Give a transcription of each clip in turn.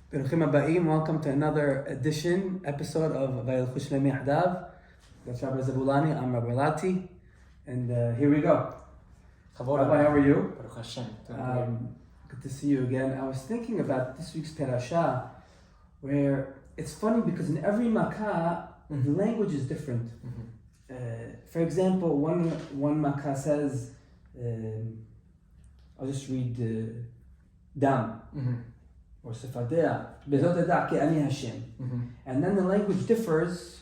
Beruchim Habayim, welcome to another episode of Vayelekhu Yahdav. That's Rabbi Zabulani, I'm Rabbi Lati, and here we go. Rabbi, how are you? Baruch Hashem. Good to see you again. I was thinking about this week's Perashat, where it's funny because in every Makkah, the language is different. For example, one Makkah says, I'll just read Dam. Or Sefardea, Bezot Eda Ki Ani Hashem. And then the language differs,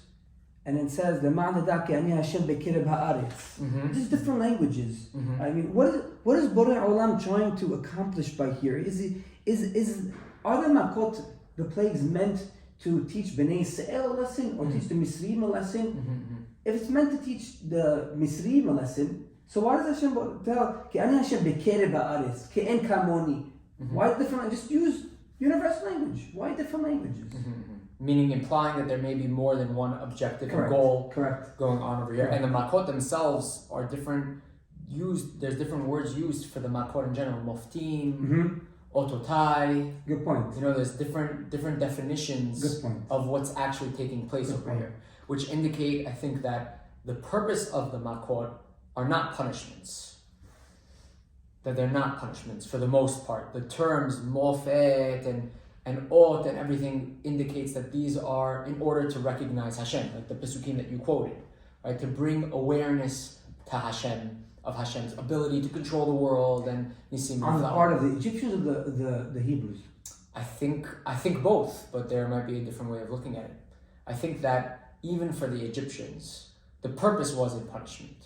and it says, Lema'an Eda Ki Ani Hashem Bekireb Ha'aretz. These different languages. I mean, what is Borei Olam trying to accomplish by here? Are the Makot, the plagues, meant to teach Bnei Israel a lesson, or teach the Misrim a lesson? If it's meant to teach the Misrim a lesson, so why does Hashem tell Ki Ani Hashem Bekireb Ha'aretz, Ki En Kamoni? Why different? Just use universal language. Why different languages? Meaning implying that there may be more than one objective and goal going on over here. And the makot themselves are different. There's different words used for the makot in general. Moftim, ototai. Good point. There's different definitions of what's actually taking place over here, which indicate, I think, that the purpose of the makot are not punishments. That they're not punishments for the most part. The terms mofet and ot and everything indicates that these are in order to recognize Hashem, like the Pesukim that you quoted, right? To bring awareness to Hashem, of Hashem's ability to control the world and Nisim. On the part of the Egyptians or the Hebrews? I think both, but there might be a different way of looking at it. I think that even for the Egyptians, the purpose wasn't punishment.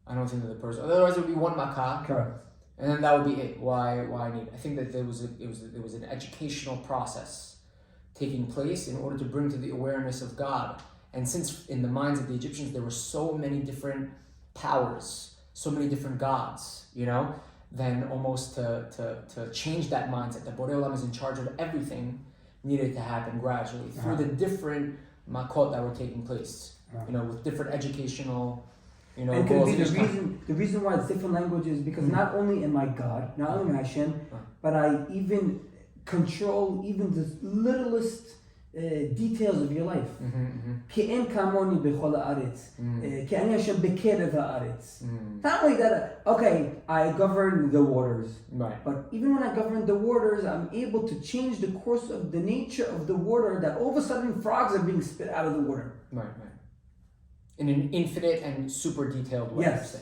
I don't think that the person. Otherwise, it would be one makkah. Correct. And then that would be it. Why need? I think that there was an educational process taking place in order to bring to the awareness of God. And since in the minds of the Egyptians there were so many different powers, so many different gods, then almost to change that mindset that Borei Olam is in charge of everything needed to happen gradually through the different makot that were taking place. With different educational. And could be the reason why it's different languages because not only am I God, not only am I Hashem, but I even control even the littlest details of your life. Ke'en kamoni b'chol ha'aretz, ke'ani Hashem bekerev ha'aretz. Not only that, okay, I govern the waters, but even when I govern the waters, I'm able to change the course of the nature of the water. That all of a sudden frogs are being spit out of the water. Right. In an infinite and super detailed way. Yes.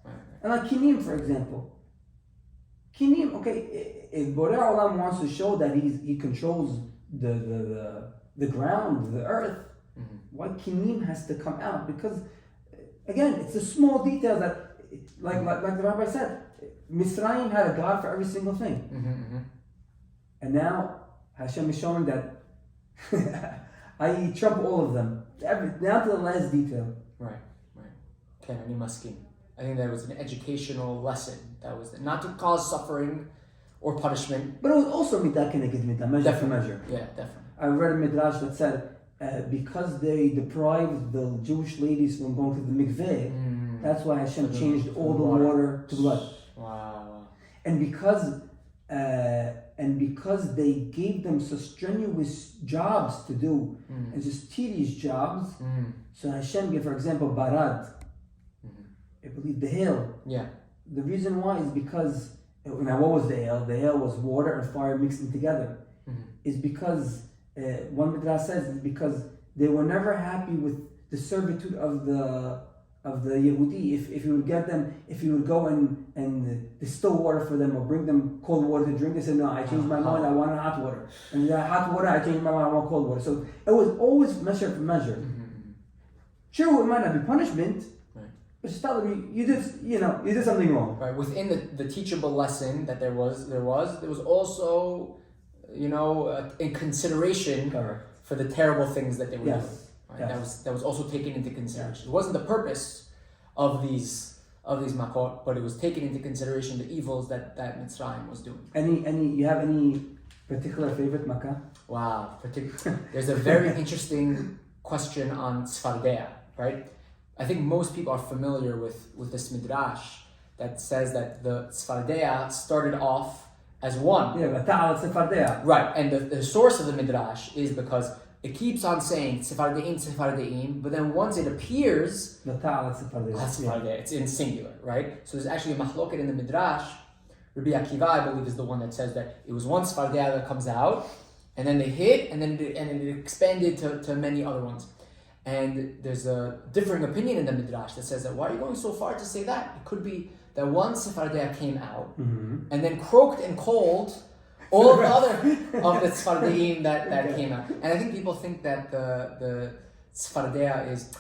Right. And like Kinim, for example. Kinim, okay, if Borei Olam wants to show that he controls the ground, the earth, why Kinim has to come out? Because, again, it's the small details that, like the Rabbi said, Misraim had a God for every single thing. And now Hashem is showing that I trump all of them. Down to the last detail. Right. Okay, I masking. I think that was an educational lesson. That was not to cause suffering or punishment. But it was also midah keneged midah, measure for measure. Yeah, definitely. I read a midrash that said because they deprived the Jewish ladies from going to the mikveh, that's why Hashem changed all the water to blood. Wow. And because they gave them so strenuous jobs to do, and just tedious jobs, so Hashem gave, for example, Barad, I believe the hail. Yeah. The reason why is because, now what was the hail? The hail was water and fire mixing together. Is because, one midrash says, is because they were never happy with the servitude of the Yehudi. If he would go and distill water for them or bring them cold water to drink, they said, no, I changed my mind, I want hot water. And hot water, I changed my mind, I want cold water. So it was always measure for measure. Sure, it might not be punishment, but just tell them you did something wrong. Right. Within the teachable lesson that there was also, a consideration for the terrible things that they were doing. Right? Yes. That was also taken into consideration. Yes. It wasn't the purpose of these makot, but it was taken into consideration the evils that Mitzrayim was doing. You have any particular favorite makkah? Wow, there's a very interesting question on Tzfardea, right? I think most people are familiar with this midrash that says that the Tzfardea started off as one. Yeah, but ta'al Sefardea. Right, and the source of the Midrash is because it keeps on saying Sephardeim, but then once it appears, it's in singular, right? So there's actually a mahloket in the Midrash. Rabbi Akiva, I believe, is the one that says that it was one Sefardea that comes out, and then they hit, and then it expanded to many other ones. And there's a differing opinion in the Midrash that says that why are you going so far to say that? It could be that one Sefardea came out, and then croaked and called all of the other of the Sfardeim that came out. And I think people think that the Sfardea is,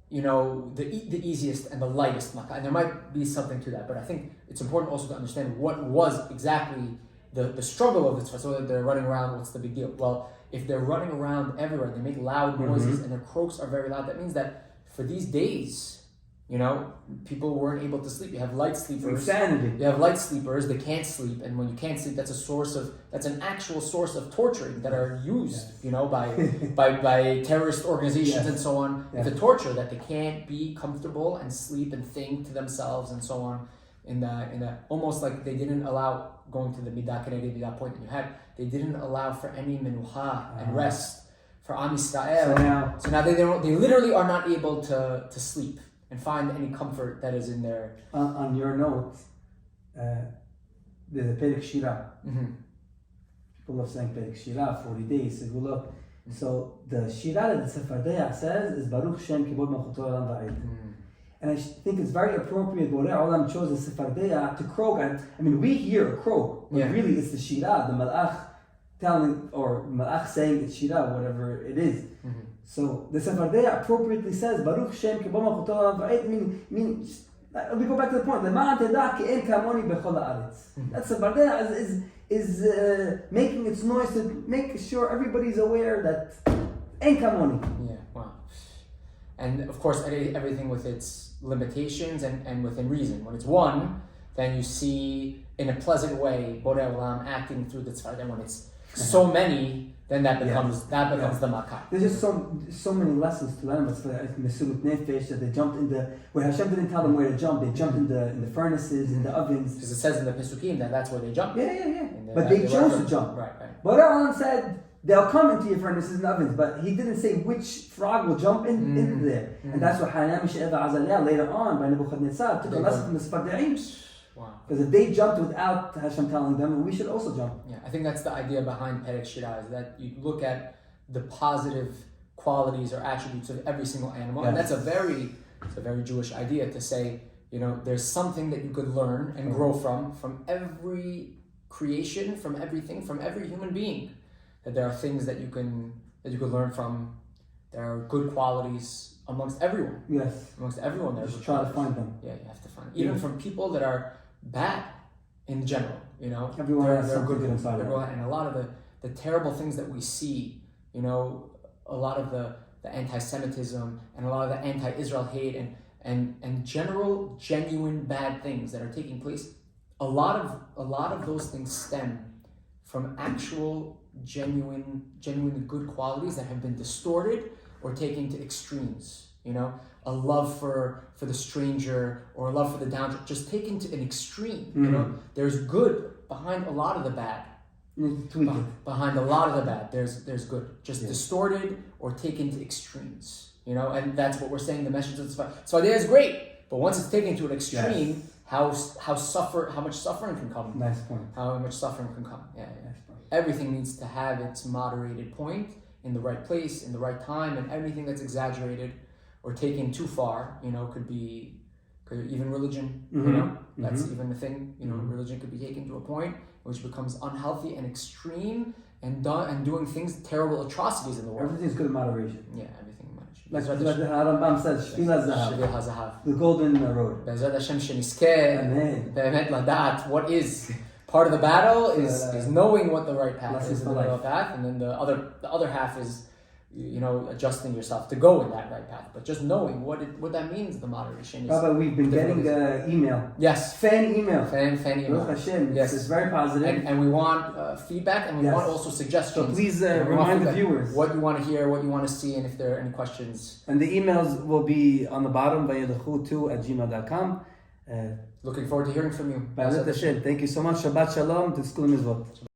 the easiest and the lightest makkah. And there might be something to that. But I think it's important also to understand what was exactly the struggle of the Sfardea. So that they're running around, what's the big deal? Well, if they're running around everywhere, they make loud noises and their croaks are very loud, that means that for these days, people weren't able to sleep. You have light sleepers. Insanity. You have light sleepers. They can't sleep, and when you can't sleep, that's an actual source of torturing that are used, by terrorist organizations and so on. Yes. The torture that they can't be comfortable and sleep and think to themselves and so on. In the almost like they didn't allow going to the midah keneged midah point that you had. They didn't allow for any menuha and rest for Am Yisrael. So now they literally are not able to sleep and find any comfort that is in there. On your note, the Perek Shira. People love saying Perek Shira, 40 days. So the Shira that the Sefardea says is Baruch Shem Kibod Malchuto Olam Va'ed. And I think it's very appropriate Borei Olam chose the Sefardea to croak. We hear a croak, but really it's the Shira, the Malach telling, or Malach saying it's Shira, whatever it is. So the Sefardea appropriately says Baruch Shem Kibod Malchuto Olam Va'ed. We go back to the point. That Sefardea is making its noise to make sure everybody's aware that ain't kamoni. Yeah, wow. And of course, everything with its limitations and within reason. When it's one, then you see in a pleasant way Borei Olam acting through the Sefardea. When it's so many, then that becomes the makkah. There's just so many lessons to learn. But Mesulut Nefesh, that they jumped in where Hashem didn't tell them where to jump. They jumped in the furnaces, in the ovens. Because it says in the Pesukim that's where they jumped. Yeah. But they chose to jump. Right. Borei Olam said they'll come into your furnaces and ovens, but he didn't say which frog will jump into there. And that's what Hanam She'eva Azalea later on by Nebuchadnezzar took a lesson from the Sfardeim. Wow. Because if they jumped without Hashem telling them, we should also jump. Yeah, I think that's the idea behind Perek Shira, is that you look at the positive qualities or attributes of every single animal. Yes. And that's a very Jewish idea to say, there's something that you could learn and grow from every creation, from everything, from every human being. That there are things that you can learn from. There are good qualities amongst everyone. Yes. Amongst everyone, there's just try to find them. Yeah, you have to find them. Even from people that are bad in general, Everyone has something good inside them. And a lot of the terrible things that we see, a lot of the anti-Semitism and a lot of the anti-Israel hate and genuine bad things that are taking place. A lot of those things stem from actual genuine good qualities that have been distorted or taken to extremes. A love for the stranger or a love for the downtrodden, just taken to an extreme. There's good behind a lot of the bad. Behind a lot of the bad, there's good, just distorted or taken to extremes. And that's what we're saying. The message of the Sfardea is great, but once it's taken to an extreme, how much suffering can come. Nice point. How much suffering can come. Yeah. Nice point. Everything needs to have its moderated point in the right place, in the right time, and everything that's exaggerated or taken too far, could even religion, that's even the thing, religion could be taken to a point which becomes unhealthy and extreme and doing things, terrible atrocities in the world. Everything's good in moderation. Yeah, everything in moderation. Like the Rambam says, Shvil HaZahav, the golden road. Be'ezrat Hashem shenizkeh be'emet ladat, what is part of the battle is knowing what the right path is, the middle path, and then the other half is adjusting yourself to go in that right path. But just knowing what that means, the moderation is. Rabbi, we've been getting email. Yes. Fan email. Fan email. Hashem. Yes. It's very positive. And we want feedback, and we want also suggestions. So please remind the viewers what you want to hear, what you want to see, and if there are any questions. And the emails will be on the bottom, Vayelekhu2@gmail.com. Looking forward to hearing from you. Thank you so much. Shabbat Shalom. To School Mizvot.